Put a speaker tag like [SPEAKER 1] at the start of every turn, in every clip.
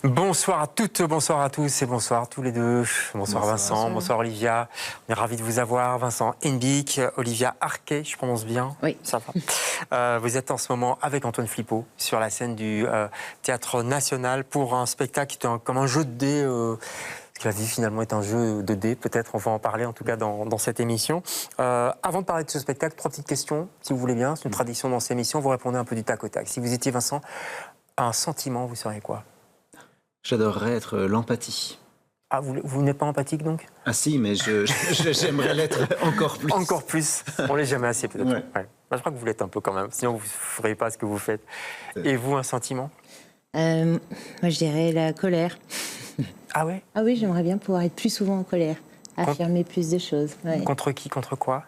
[SPEAKER 1] Bonsoir à toutes, bonsoir à tous et bonsoir tous les deux. Bonsoir Vincent, bonsoir Olivia. On est ravis de vous avoir. Vincent Henbick, Olivia Arquet, je prononce bien.
[SPEAKER 2] Oui.
[SPEAKER 1] Ça va. Vous êtes en ce moment avec Antoine Flippot sur la scène du Théâtre National pour un spectacle qui est comme un jeu de dés. Parce que la vie finalement est un jeu de dés, peut-être on va en parler en tout cas dans cette émission. Avant de parler de ce spectacle, 3 petites questions, si vous voulez bien. C'est une tradition dans ces émissions, vous répondez un peu du tac au tac. Si vous étiez Vincent, un sentiment, vous seriez quoi?
[SPEAKER 3] J'adorerais être l'empathie.
[SPEAKER 1] Ah, vous n'êtes pas empathique donc?
[SPEAKER 3] Ah si, mais j'aimerais l'être encore plus.
[SPEAKER 1] Encore plus. On l'est jamais assez peut-être.
[SPEAKER 3] Ouais.
[SPEAKER 1] Ouais. Moi, je crois que vous l'êtes un peu quand même. Sinon, vous ne feriez pas ce que vous faites. Et vous, un sentiment?
[SPEAKER 2] Moi, je dirais la colère.
[SPEAKER 1] Ah ouais?
[SPEAKER 2] Ah oui, j'aimerais bien pouvoir être plus souvent en colère, affirmer plus de choses. Ouais.
[SPEAKER 1] Contre qui? Contre quoi?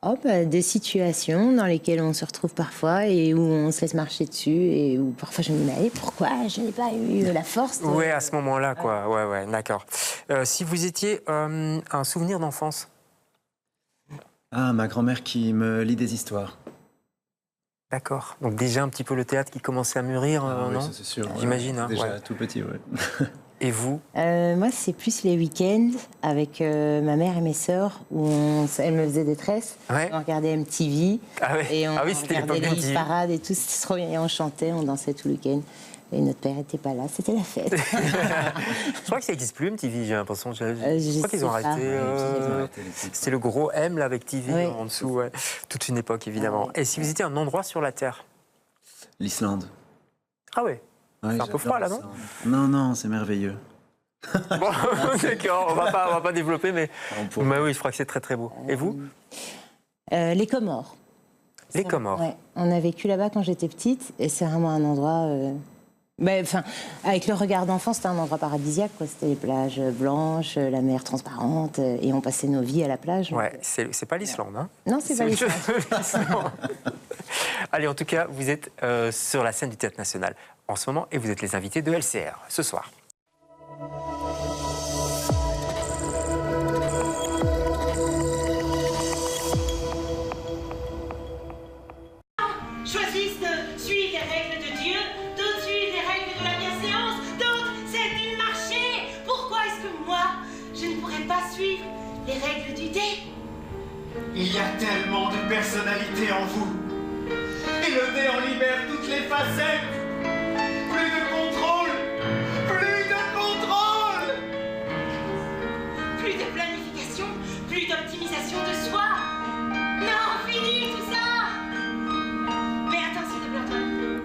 [SPEAKER 2] Oh, des situations dans lesquelles on se retrouve parfois et où on se laisse marcher dessus et où parfois je me dis mais pourquoi je n'ai pas eu la force de...
[SPEAKER 1] Ouais, à ce moment-là, quoi. Ouais, d'accord. Si vous étiez un souvenir d'enfance?
[SPEAKER 3] Ah, ma grand-mère qui me lit des histoires.
[SPEAKER 1] D'accord. Donc déjà un petit peu le théâtre qui commençait à mûrir, non?
[SPEAKER 3] Oui, c'est sûr.
[SPEAKER 1] J'imagine.
[SPEAKER 3] Ouais.
[SPEAKER 1] Hein,
[SPEAKER 3] déjà
[SPEAKER 1] ouais.
[SPEAKER 3] tout petit, ouais.
[SPEAKER 1] Et vous?
[SPEAKER 2] Moi, c'est plus les week-ends avec ma mère et mes sœurs où elles me faisaient des tresses.
[SPEAKER 1] Ouais.
[SPEAKER 2] On regardait MTV.
[SPEAKER 1] Ah ouais.
[SPEAKER 2] Et on
[SPEAKER 1] Ah oui, c'était
[SPEAKER 2] regardait
[SPEAKER 1] l'époque
[SPEAKER 2] les
[SPEAKER 1] MTV.
[SPEAKER 2] parades et tout. C'était trop bien. Et on chantait, on dansait tout le week-end. Et notre père n'était pas là. C'était la fête.
[SPEAKER 1] Je crois que ça n'existe plus, MTV, j'ai l'impression. Je crois qu'ils ont
[SPEAKER 2] sais pas.
[SPEAKER 1] arrêté. C'était le gros M là, avec TV
[SPEAKER 2] Oui,
[SPEAKER 1] en dessous. Ouais. Toute une époque, évidemment. Et si vous étiez un endroit sur la Terre?
[SPEAKER 3] L'Islande.
[SPEAKER 1] Ah ouais.
[SPEAKER 3] Ouais,
[SPEAKER 1] C'est un peu froid là, non?
[SPEAKER 3] Non, c'est merveilleux.
[SPEAKER 1] Bon, d'accord, on va pas développer, mais
[SPEAKER 3] pourrait.
[SPEAKER 1] Mais oui, je crois que c'est très très beau. Et vous?
[SPEAKER 2] Les Comores.
[SPEAKER 1] Les Comores.
[SPEAKER 2] Ouais. On a vécu là-bas quand j'étais petite et c'est vraiment un endroit... avec le regard d'enfant, c'était un endroit paradisiaque, quoi. C'était les plages blanches, la mer transparente, et on passait nos vies à la plage.
[SPEAKER 1] Ouais, c'est pas l'Islande, hein?
[SPEAKER 2] Non, c'est pas l'Islande.
[SPEAKER 1] Allez, en tout cas, vous êtes sur la scène du Théâtre National en ce moment et vous êtes les invités de LCR ce soir.
[SPEAKER 4] Choisissent de suivre les règles de Dieu, d'autres suivent les règles de la bienséance, d'autres celles du marché. Pourquoi est-ce que moi, je ne pourrais pas suivre les règles du dé?
[SPEAKER 5] Il y a tellement de personnalité en vous. Et le dé en libère toutes les facettes. Plus de contrôle. Plus de contrôle.
[SPEAKER 4] Plus de planification, plus d'optimisation de soi. Non, fini tout ça. Mais attends, s'il te plaît, Antoine.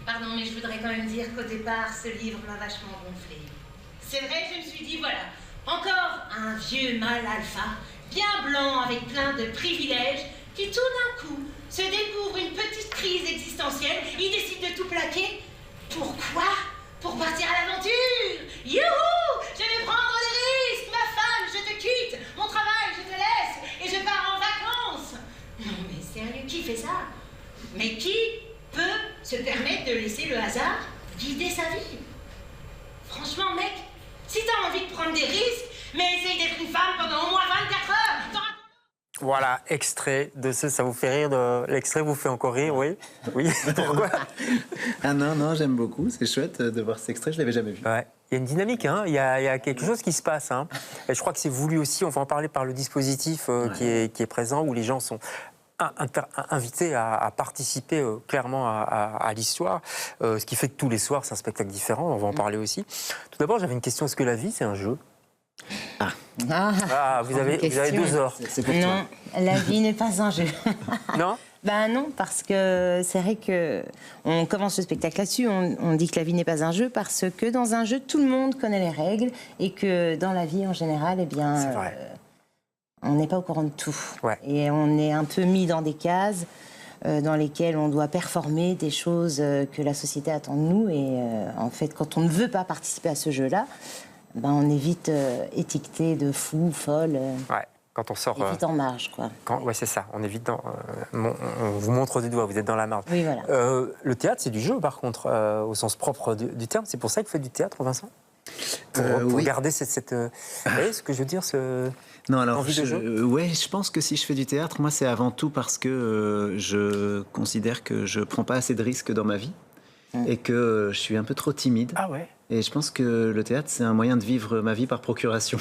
[SPEAKER 4] Pardon, mais je voudrais quand même dire qu'au départ, ce livre m'a vachement gonflé. C'est vrai, je me suis dit, voilà, encore un vieux mâle alpha, bien blanc avec plein de privilèges, qui tout d'un coup se découvre une petite crise existentielle, il décide de tout plaquer. Pourquoi? Pour partir à l'aventure. Youhou! Je vais prendre des risques, ma femme, je te quitte, mon travail, je te laisse, et je pars en vacances. Non mais sérieux, qui fait ça? Mais qui peut se permettre de laisser le hasard guider sa vie? Franchement, mec, si t'as envie de prendre des risques, mais essaye d'être une femme pendant au moins 24 heures.
[SPEAKER 1] Voilà, extrait de ce, ça vous fait rire l'extrait vous fait encore rire, oui? Oui, pourquoi?
[SPEAKER 3] Ah non, j'aime beaucoup. C'est chouette de voir cet extrait. Je l'avais jamais vu.
[SPEAKER 1] Ouais. Il y a une dynamique, hein. Il y a quelque chose qui se passe. Hein. Et je crois que c'est voulu aussi, on va en parler par le dispositif qui est présent, où les gens sont invités à participer clairement à l'histoire, ce qui fait que tous les soirs, c'est un spectacle différent, on va en parler aussi. Tout d'abord, j'avais une question, est-ce que la vie, c'est un jeu? Vous avez 2 heures.
[SPEAKER 3] C'est pour
[SPEAKER 2] Non, la vie n'est pas un jeu.
[SPEAKER 1] Non?
[SPEAKER 2] Ben non, parce que c'est vrai que on commence le spectacle là-dessus, on dit que la vie n'est pas un jeu parce que dans un jeu, tout le monde connaît les règles et que dans la vie en général, eh bien,
[SPEAKER 1] C'est vrai.
[SPEAKER 2] on n'est pas au courant de tout.
[SPEAKER 1] Ouais.
[SPEAKER 2] Et on est un peu mis dans des cases dans lesquelles on doit performer des choses que la société attend de nous. Et en fait, quand on ne veut pas participer à ce jeu-là, ben on est vite étiqueté de fou, folle.
[SPEAKER 1] Ouais. Quand on sort...
[SPEAKER 2] Vite en marge, quoi.
[SPEAKER 1] Ouais, c'est ça. On est vite dans... on vous montre du doigt, vous êtes dans la marge.
[SPEAKER 2] Oui, voilà.
[SPEAKER 1] Le théâtre, c'est du jeu, par contre, au sens propre du terme. C'est pour ça que vous faites du théâtre, Vincent? Pour
[SPEAKER 3] oui.
[SPEAKER 1] garder cette vous voyez ce que je veux dire,
[SPEAKER 3] Non, alors,
[SPEAKER 1] envie de jeu?
[SPEAKER 3] ouais, je pense que si je fais du théâtre, moi, c'est avant tout parce que je considère que je prends pas assez de risques dans ma vie. et que je suis un peu trop timide.
[SPEAKER 1] Ah ouais.
[SPEAKER 3] Et je pense que le théâtre, c'est un moyen de vivre ma vie par procuration.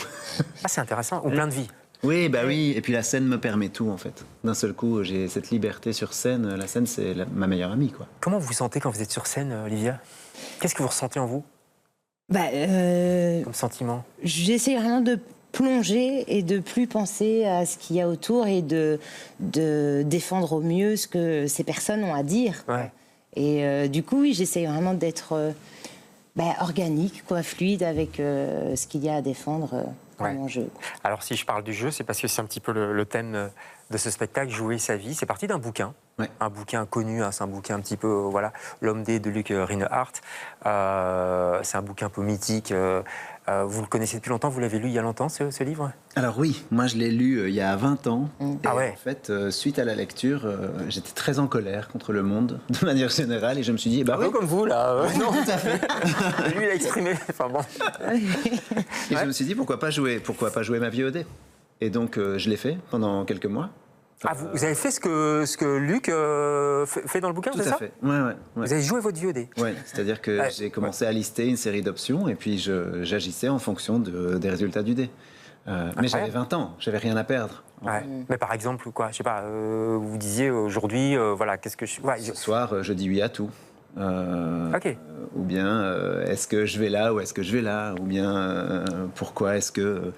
[SPEAKER 1] Ah, c'est intéressant. Ou plein de vie.
[SPEAKER 3] Oui, bah oui. Et puis la scène me permet tout, en fait. D'un seul coup, j'ai cette liberté sur scène. La scène, c'est ma meilleure amie, quoi.
[SPEAKER 1] Comment vous vous sentez quand vous êtes sur scène, Olivia? Qu'est-ce que vous ressentez en vous comme sentiment?
[SPEAKER 2] J'essaie vraiment de plonger et de plus penser à ce qu'il y a autour et de défendre au mieux ce que ces personnes ont à dire.
[SPEAKER 1] Ouais.
[SPEAKER 2] Et du coup, oui, j'essaie vraiment d'être organique, quoi, fluide avec ce qu'il y a à défendre dans mon jeu.
[SPEAKER 1] Alors, si je parle du jeu, c'est parce que c'est un petit peu le thème de ce spectacle, Jouer sa vie. C'est parti d'un bouquin, un bouquin connu, hein, c'est un bouquin un petit peu, voilà, L'homme D de Luc Rinehart. C'est un bouquin un peu mythique. Vous le connaissez depuis longtemps, vous l'avez lu il y a longtemps, ce livre?
[SPEAKER 3] Alors oui, moi je l'ai lu il y a 20 ans. Et
[SPEAKER 1] Ah ouais.
[SPEAKER 3] en fait, suite à la lecture, j'étais très en colère contre le monde, de manière générale, et je me suis dit,
[SPEAKER 1] Un peu comme vous, là.
[SPEAKER 3] non, tout à fait.
[SPEAKER 1] Lui, il a exprimé. Enfin bon.
[SPEAKER 3] Et je me suis dit, pourquoi pas jouer ma vie au dé? Et donc, je l'ai fait pendant quelques mois.
[SPEAKER 1] Ah, vous avez fait ce que Luc fait dans le bouquin,
[SPEAKER 3] Tout
[SPEAKER 1] c'est
[SPEAKER 3] à
[SPEAKER 1] ça?
[SPEAKER 3] fait. Ouais.
[SPEAKER 1] Vous avez joué votre vieux dé.
[SPEAKER 3] Ouais, c'est-à-dire que j'ai commencé à lister une série d'options et puis j'agissais en fonction des résultats du dé. Mais j'avais 20 ans, j'avais rien à perdre.
[SPEAKER 1] Ouais. Mais par exemple, quoi, je sais pas, vous disiez aujourd'hui, voilà, qu'est-ce que je...
[SPEAKER 3] Ce soir, je dis oui à tout.
[SPEAKER 1] Ok.
[SPEAKER 3] Ou bien, est-ce que je vais là ou est-ce que je vais là? Ou bien, pourquoi est-ce que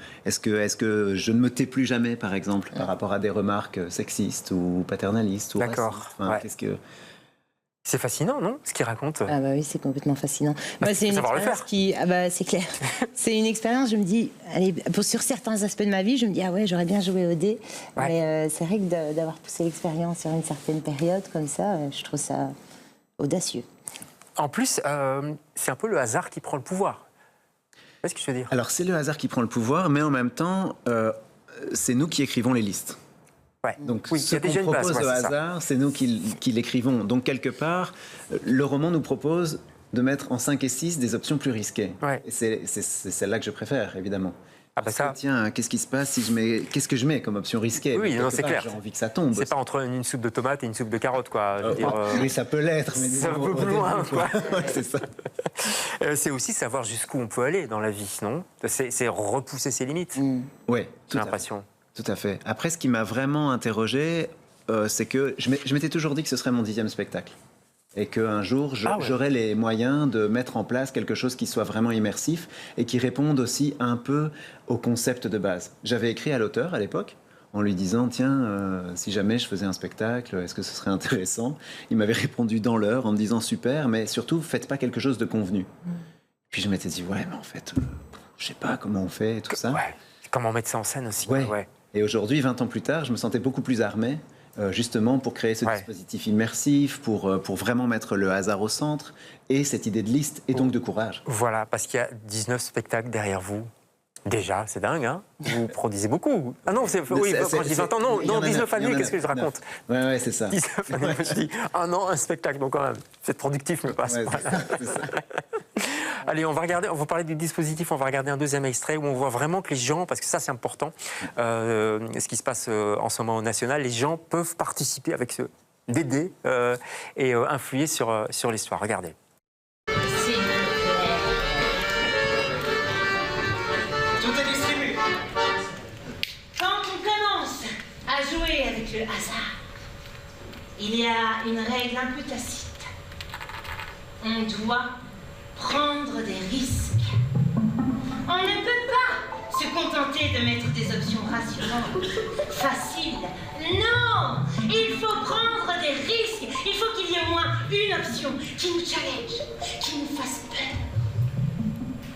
[SPEAKER 3] je ne me tais plus jamais, par exemple, par rapport à des remarques sexistes ou paternalistes ou
[SPEAKER 1] D'accord.
[SPEAKER 3] racistes. Enfin,
[SPEAKER 1] Ouais. C'est fascinant, non, ce qu'il raconte?
[SPEAKER 2] Ah bah oui, c'est complètement fascinant. Moi, c'est une
[SPEAKER 1] savoir le
[SPEAKER 2] expérience
[SPEAKER 1] faire.
[SPEAKER 2] qui... Ah bah c'est clair. C'est une expérience, je me dis... Allez, sur certains aspects de ma vie, je me dis, ah ouais, j'aurais bien joué au dé.
[SPEAKER 1] Ouais.
[SPEAKER 2] Mais c'est vrai que d'avoir poussé l'expérience sur une certaine période comme ça, je trouve ça audacieux.
[SPEAKER 1] En plus, c'est un peu le hasard qui prend le pouvoir. Qu'est-ce que je veux dire?
[SPEAKER 3] Alors, c'est le hasard qui prend le pouvoir, mais en même temps, c'est nous qui écrivons les listes.
[SPEAKER 1] Ouais.
[SPEAKER 3] Donc,
[SPEAKER 1] oui,
[SPEAKER 3] ce
[SPEAKER 1] il y a déjà
[SPEAKER 3] qu'on
[SPEAKER 1] une base,
[SPEAKER 3] propose au
[SPEAKER 1] ouais, c'est ça.
[SPEAKER 3] hasard, c'est nous qui l'écrivons. Donc, quelque part, le roman nous propose de mettre en 5 et 6 des options plus risquées.
[SPEAKER 1] Ouais.
[SPEAKER 3] Et c'est celle-là que je préfère, évidemment.
[SPEAKER 1] Ah bah ça,
[SPEAKER 3] Tiens, qu'est-ce qui se passe si je mets... Qu'est-ce que je mets comme option risquée?
[SPEAKER 1] Oui,
[SPEAKER 3] Donc,
[SPEAKER 1] non,
[SPEAKER 3] quelque
[SPEAKER 1] c'est
[SPEAKER 3] part,
[SPEAKER 1] clair.
[SPEAKER 3] J'ai envie que ça tombe.
[SPEAKER 1] c'est pas entre une soupe de tomates et une soupe de carottes, quoi. Je veux dire,
[SPEAKER 3] Oui, ça peut l'être, mais
[SPEAKER 1] c'est un
[SPEAKER 3] disons,
[SPEAKER 1] peu
[SPEAKER 3] au
[SPEAKER 1] plus
[SPEAKER 3] début,
[SPEAKER 1] loin, quoi.
[SPEAKER 3] Ouais, c'est ça.
[SPEAKER 1] C'est aussi savoir jusqu'où on peut aller dans la vie, non? C'est repousser ses limites,
[SPEAKER 3] Ouais,
[SPEAKER 1] j'ai
[SPEAKER 3] tout à fait.
[SPEAKER 1] l'impression.
[SPEAKER 3] Tout à fait. Après, ce qui m'a vraiment interrogé, c'est que je m'étais toujours dit que ce serait mon 10e spectacle. Et qu'un jour, j'aurais les moyens de mettre en place quelque chose qui soit vraiment immersif et qui réponde aussi un peu au concept de base. J'avais écrit à l'auteur à l'époque en lui disant, tiens, si jamais je faisais un spectacle, est-ce que ce serait intéressant? Il m'avait répondu dans l'heure en me disant, super, mais surtout, faites pas quelque chose de convenu. Puis je m'étais dit, ouais, mais en fait, je sais pas comment on fait et tout ça.
[SPEAKER 1] Ouais. Comment mettre ça en scène aussi.
[SPEAKER 3] Ouais.
[SPEAKER 1] Ouais.
[SPEAKER 3] Et aujourd'hui, 20 ans plus tard, je me sentais beaucoup plus armé, justement pour créer ce
[SPEAKER 1] Ouais.
[SPEAKER 3] dispositif immersif, pour vraiment mettre le hasard au centre, et cette idée de liste, et donc de courage.
[SPEAKER 1] Voilà, parce qu'il y a 19 spectacles derrière vous. Déjà, c'est dingue, hein? Vous produisez beaucoup. Ah non, oui, quand je dis 20 ans, non,
[SPEAKER 3] il y en a
[SPEAKER 1] 19
[SPEAKER 3] neuf, il y en
[SPEAKER 1] années,
[SPEAKER 3] a
[SPEAKER 1] qu'est-ce que je
[SPEAKER 3] neuf.
[SPEAKER 1] raconte?
[SPEAKER 3] Ouais, c'est ça.
[SPEAKER 1] 19 années, je dis un an, un spectacle, donc quand même, c'est productif, mais pas à ce
[SPEAKER 3] Ouais,
[SPEAKER 1] point-là.
[SPEAKER 3] c'est ça.
[SPEAKER 1] Allez, on va parler du dispositif, on va regarder un deuxième extrait où on voit vraiment que les gens, parce que ça c'est important, ce qui se passe en ce moment au National, les gens peuvent participer avec des dés et influer sur l'histoire. Regardez.
[SPEAKER 4] S'il vous plaît.
[SPEAKER 5] Tout est distribué.
[SPEAKER 4] Quand on commence à jouer avec le hasard, il y a une règle un peu tacite. On doit prendre des risques. On ne peut pas se contenter de mettre des options rassurantes, faciles. Non! Il faut prendre des risques. Il faut qu'il y ait au moins une option qui nous challenge, qui nous fasse peur,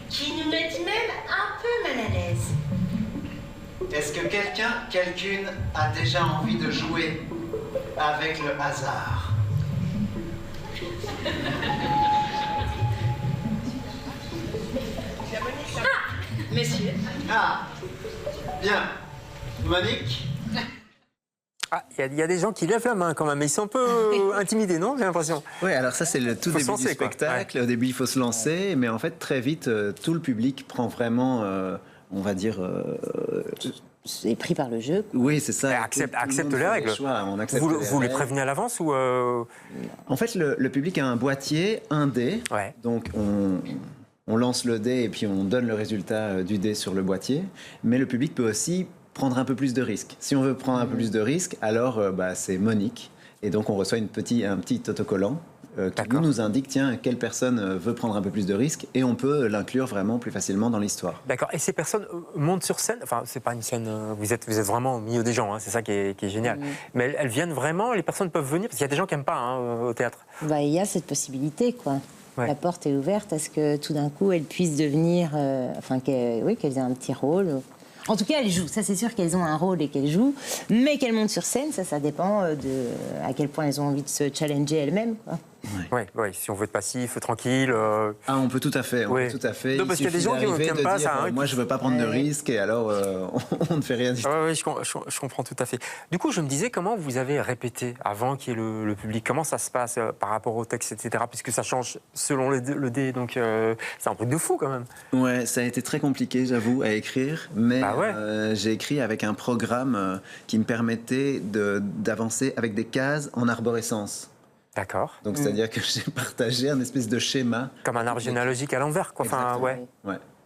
[SPEAKER 4] qui nous mette même un peu mal à l'aise.
[SPEAKER 5] Est-ce que quelqu'une a déjà envie de jouer avec le hasard?
[SPEAKER 4] Monsieur?
[SPEAKER 5] Ah, bien. Monique?
[SPEAKER 1] Ah, il y a des gens qui lèvent la main quand même, mais ils sont un peu intimidés, non? J'ai l'impression.
[SPEAKER 3] Ouais, alors ça c'est le tout
[SPEAKER 1] Faut
[SPEAKER 3] début
[SPEAKER 1] se lancer,
[SPEAKER 3] du
[SPEAKER 1] quoi.
[SPEAKER 3] spectacle. Au début, il faut se lancer, mais en fait, très vite, tout le public prend vraiment, on va dire,
[SPEAKER 2] est pris par le jeu.
[SPEAKER 3] Oui, c'est ça.
[SPEAKER 1] Accepte les règles. Vous les prévenez à l'avance ou
[SPEAKER 3] En fait, le public a un boîtier, un dé.
[SPEAKER 1] Ouais.
[SPEAKER 3] Donc, on lance le dé et puis on donne le résultat du dé sur le boîtier. Mais le public peut aussi prendre un peu plus de risques. Si on veut prendre un peu plus de risques, alors c'est Monique. Et donc, on reçoit un petit autocollant qui nous indique, tiens, quelle personne veut prendre un peu plus de risques, et on peut l'inclure vraiment plus facilement dans l'histoire.
[SPEAKER 1] D'accord. Et ces personnes montent sur scène, enfin, c'est pas une scène, vous êtes vraiment au milieu des gens, hein, c'est ça qui est génial. Mais elles viennent vraiment, les personnes peuvent venir, parce qu'il y a des gens qui n'aiment pas au théâtre.
[SPEAKER 2] Bah, il y a cette possibilité, quoi.
[SPEAKER 1] Ouais.
[SPEAKER 2] La porte est ouverte à ce que tout d'un coup, elles puissent devenir, qu'elles aient un petit rôle. En tout cas, elles jouent. Ça, c'est sûr qu'elles ont un rôle et qu'elles jouent. Mais qu'elles montent sur scène, ça dépend de à quel point elles ont envie de se challenger elles-mêmes, quoi.
[SPEAKER 1] Oui, si on veut être passif, tranquille.
[SPEAKER 3] Ah, on peut tout à fait.
[SPEAKER 1] Non, parce qu'il y a des gens qui n'aiment pas ça.
[SPEAKER 3] Moi, je ne veux pas prendre de risques, et alors on ne fait rien du tout.
[SPEAKER 1] Oui, je comprends tout à fait. Du coup, je me disais, comment vous avez répété avant qu'il y ait le public? Comment ça se passe par rapport au texte, etc. Puisque ça change selon le dé, donc c'est un truc de fou quand même.
[SPEAKER 3] Ouais, ça a été très compliqué, j'avoue, à écrire. Mais j'ai écrit avec un programme qui me permettait d'avancer avec des cases en arborescence.
[SPEAKER 1] D'accord.
[SPEAKER 3] Donc, c'est-à-dire que j'ai partagé un espèce de schéma.
[SPEAKER 1] Comme un arbre généalogique à l'envers, quoi. Enfin, ouais.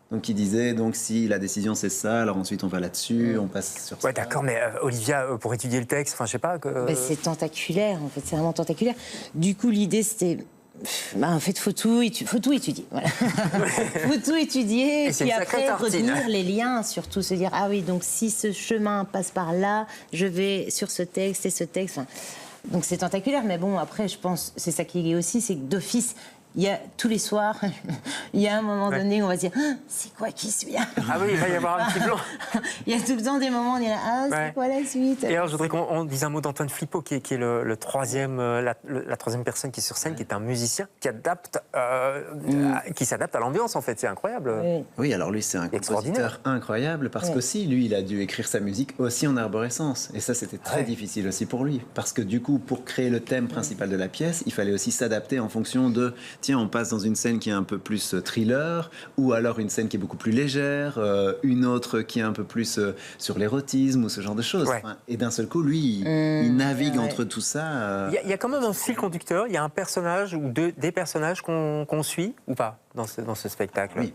[SPEAKER 3] Donc, il disait, donc, si la décision c'est ça, alors ensuite on va là-dessus, on passe sur ça.
[SPEAKER 1] Ouais, d'accord, mais Olivia, pour étudier le texte, enfin, je sais pas.
[SPEAKER 2] C'est tentaculaire, en fait, c'est vraiment tentaculaire. Du coup, l'idée, c'était. En fait, faut tout étudier. Voilà. Faut tout étudier, et puis après retenir les liens, surtout se dire ah oui, donc si ce chemin passe par là, je vais sur ce texte et ce texte. Enfin, donc c'est tentaculaire, mais bon, après, je pense, c'est ça qui est aussi, c'est que d'office, il y a tous les soirs, il y a un moment donné où on va se dire c'est quoi qui suit?
[SPEAKER 1] Ah oui, il va y avoir un petit blanc.
[SPEAKER 2] Il y a tout le temps des moments où on est là, c'est quoi la suite?
[SPEAKER 1] Et alors, je voudrais qu'on dise un mot d'Antoine Flippot, qui est la troisième personne qui est sur scène, qui est un musicien qui s'adapte à l'ambiance, en fait. C'est incroyable.
[SPEAKER 3] Oui, alors lui, c'est un compositeur incroyable, parce qu'aussi, lui, il a dû écrire sa musique aussi en arborescence. Et ça, c'était très difficile aussi pour lui. Parce que du coup, pour créer le thème principal de la pièce, il fallait aussi s'adapter en fonction de... Tiens, on passe dans une scène qui est un peu plus thriller, ou alors une scène qui est beaucoup plus légère, une autre qui est un peu plus sur l'érotisme ou ce genre de choses.
[SPEAKER 1] Ouais.
[SPEAKER 3] Enfin, et d'un seul coup, lui, il navigue entre tout ça.
[SPEAKER 1] Il y a quand même un fil conducteur, il y a un personnage ou des personnages qu'on suit ou pas dans ce spectacle.
[SPEAKER 2] Oui.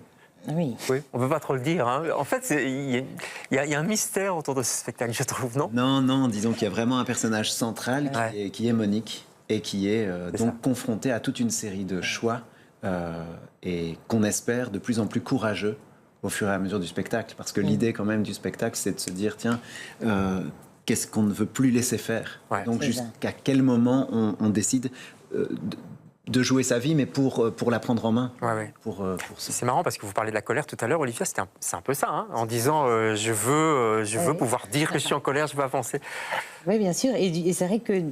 [SPEAKER 1] Oui, on ne peut pas trop le dire. Hein. En fait, il y a un mystère autour de ce spectacle, je trouve, non?
[SPEAKER 3] Non, disons qu'il y a vraiment un personnage central qui est Monique, et qui est donc confronté à toute une série de choix et qu'on espère de plus en plus courageux au fur et à mesure du spectacle. Parce que l'idée quand même du spectacle, c'est de se dire, tiens, qu'est-ce qu'on ne veut plus laisser faire? Donc jusqu'à quel moment on décide de jouer sa vie, mais pour la prendre en main.
[SPEAKER 1] C'est marrant parce que vous parlez de la colère tout à l'heure, Olivia, c'est un peu ça, hein, en disant je veux pouvoir dire que je suis en colère, je veux avancer.
[SPEAKER 2] Oui, bien sûr, et c'est vrai que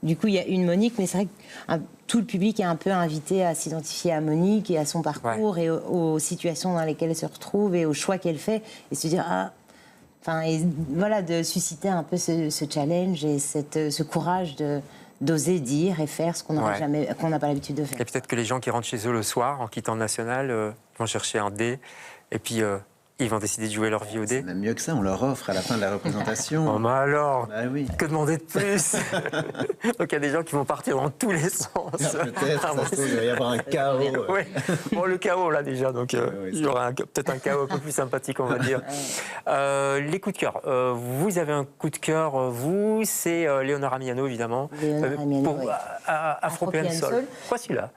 [SPEAKER 2] du coup, il y a une Monique, mais c'est vrai que tout le public est un peu invité à s'identifier à Monique et à son parcours et aux situations dans lesquelles elle se retrouve et aux choix qu'elle fait, et se dire de susciter un peu ce challenge et ce courage d'oser dire et faire ce qu'on n'a pas l'habitude de faire.
[SPEAKER 1] Et peut-être que les gens qui rentrent chez eux le soir en quittant le National vont chercher un dé et puis ils vont décider de jouer leur vie au dé.
[SPEAKER 3] C'est même mieux que ça, on leur offre à la fin de la représentation.
[SPEAKER 1] Oh, mais alors,
[SPEAKER 3] que
[SPEAKER 1] demander de plus? Donc il y a des gens qui vont partir dans tous les sens.
[SPEAKER 3] Peut-être, ça se trouve, il va y avoir un chaos.
[SPEAKER 1] Bon, le chaos là déjà, donc il y aura peut-être un chaos un peu plus sympathique, on va dire. Les coups de cœur. Vous avez un coup de cœur, vous, c'est Léonard Amiano, évidemment.
[SPEAKER 2] Léonard Amiano,
[SPEAKER 1] pour Afropean Soul. Pourquoi celui-là?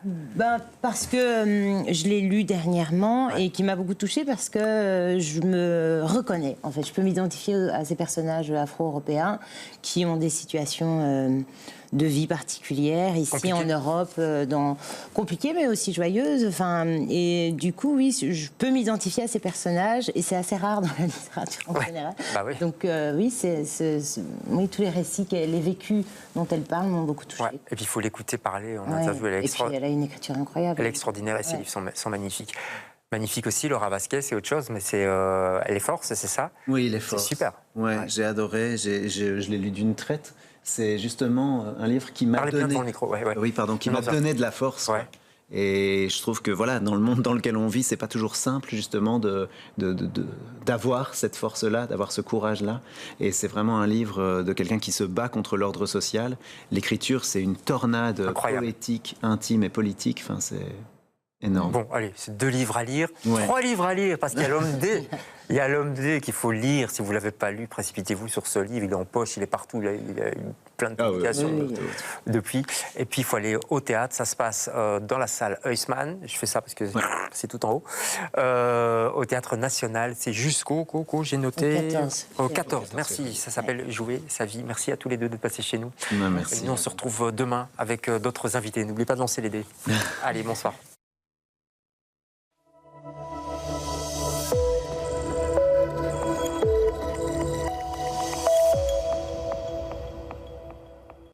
[SPEAKER 2] Parce que je l'ai lu dernièrement et qui m'a beaucoup touchée parce que je me reconnais. En fait, je peux m'identifier à ces personnages afro-européens qui ont des situations de vie particulières ici en Europe, compliquées mais aussi joyeuses. Et du coup, oui, je peux m'identifier à ces personnages et c'est assez rare dans la littérature en général. Donc oui, tous les récits, les vécus dont elle parle m'ont beaucoup touchée.
[SPEAKER 1] Et puis il faut l'écouter parler en interview.
[SPEAKER 2] Et puis elle a une écriture incroyable.
[SPEAKER 1] Elle est extraordinaire et ses livres sont magnifiques. Magnifique aussi, Laura Vasquez, c'est autre chose, mais elle est force, c'est ça?
[SPEAKER 3] Oui, il est force.
[SPEAKER 1] C'est super.
[SPEAKER 3] J'ai adoré, je l'ai lu d'une traite. C'est justement un livre qui m'a donné...
[SPEAKER 1] Bien dans le micro,
[SPEAKER 3] Oui, pardon, qui m'a donné de la force. Et je trouve que voilà, dans le monde dans lequel on vit, c'est pas toujours simple justement d'avoir cette force-là, d'avoir ce courage-là. Et c'est vraiment un livre de quelqu'un qui se bat contre l'ordre social. L'écriture, c'est une tornade poétique, intime et politique. Enfin, c'est énorme.
[SPEAKER 1] Bon, allez, c'est 2 livres à lire,
[SPEAKER 3] Ouais.
[SPEAKER 1] 3 livres à lire, parce qu'il y a l'homme D. Il y a l'homme D qu'il faut lire. Si vous ne l'avez pas lu, précipitez-vous sur ce livre. Il est en poche, il est partout, il a eu plein de publications depuis. Et puis, il faut aller au théâtre. Ça se passe dans la salle Huysman. Je fais ça parce que c'est tout en haut. Au Théâtre National, c'est jusqu'au, j'ai noté... Au 14. Merci, ça s'appelle Jouer sa vie. Merci à tous les deux de passer chez nous.
[SPEAKER 3] Merci.
[SPEAKER 1] Et nous, on se retrouve demain avec d'autres invités. N'oubliez pas de lancer les dés. Allez, bonsoir.